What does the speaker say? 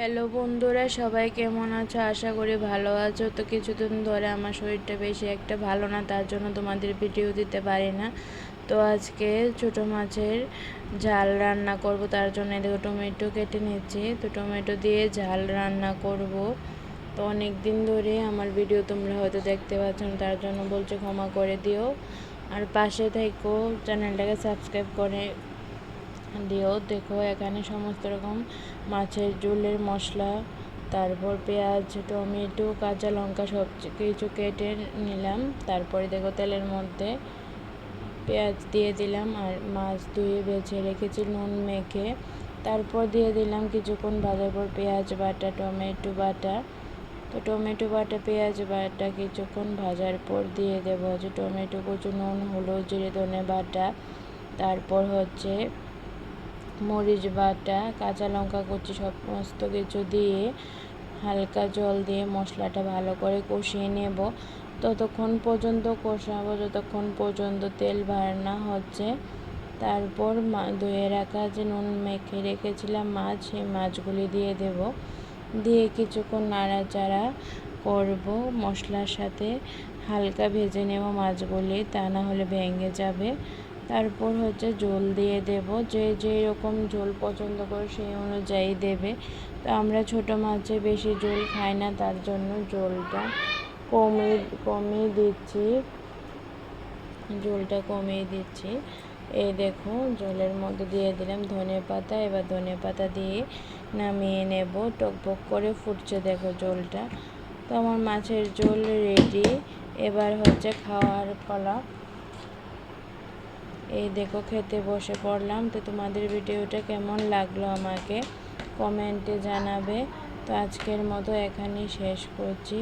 Hello বন্ধুরা, সবাই কেমন আছো? আশা করি ভালো আছো। তো কিছুদিন ধরে আমার শরীরটা বেশি একটা ভালো না, তার জন্য তোমাদের ভিডিও দিতে পারি না। তো আজকে ছোটো মাছের ঝাল রান্না করব, তার জন্য দেখো টমেটো কেটে নিচ্ছি। তো টমেটো দিয়ে ঝাল রান্না করব। তো অনেক দিন ধরে আমার ভিডিও তোমরা হয়তো দেখতে পাচ্ছ না, তার জন্য বলছে ক্ষমা করে দিও। আর পাশে থেকো, চ্যানেলটাকে সাবস্ক্রাইব করে দিও। দেখো এখানে সমস্ত রকম মাছের ঝোলের মশলা, তারপর পেঁয়াজ, টমেটো, কাঁচা লঙ্কা সব কিছু কেটে নিলাম। তারপরে দেখো তেলের মধ্যে পেঁয়াজ দিয়ে দিলাম আর মাছ ধুয়ে বেছে রেখেছি নুন মেখে। তারপর দিয়ে দিলাম কিছুক্ষণ ভাজার পর পেঁয়াজ বাটা, টমেটো বাটা। তো টমেটো বাটা, পেঁয়াজ বাটা কিছুক্ষণ ভাজার পর দিয়ে দেবো হচ্ছে টমেটো কুচি, নুন, হলুদ, জিরে ধনে বাটা। তারপর হচ্ছে মরিচ বাটা, কাঁচা লঙ্কা কুচি সমস্ত কিছু দিয়ে হালকা জল দিয়ে মশলাটা ভালো করে কষিয়ে নেব। ততক্ষণ পর্যন্ত কষাবো যতক্ষণ পর্যন্ত তেল বার না হচ্ছে। তারপর ধুয়ে রাখা যে নুন মেখে রেখেছিলাম মাছ, সেই মাছগুলি দিয়ে দেব। দিয়ে কিছুক্ষণ নাড়াচাড়া করব মশলার সাথে, হালকা ভেজে নেব মাছগুলি, তা না হলে ভেঙে যাবে। তারপর হচ্ছে ঝোল দিয়ে দেব, যে যেই রকম ঝোল পছন্দ করে সেই অনুযায়ী দেবে। তো আমরা ছোটো মাছে বেশি ঝোল খাই না, তার জন্য ঝোলটা কমিয়ে দিচ্ছি। এই দেখো ঝোলের মধ্যে দিয়ে দিলাম ধনেপাতা। এবার ধনেপাতা দিয়ে নামিয়ে নেব। টকবক করে ফুটছে দেখো ঝোলটা। তো আমার মাছের ঝোল রেডি। এবার হচ্ছে খাওয়ার পালা। এই দেখো খেতে বসে পড়লাম। তো তোমাদের ভিডিওটা কেমন লাগলো আমাকে কমেন্টে জানাবে। তো আজকের মতো এখানেই শেষ করছি।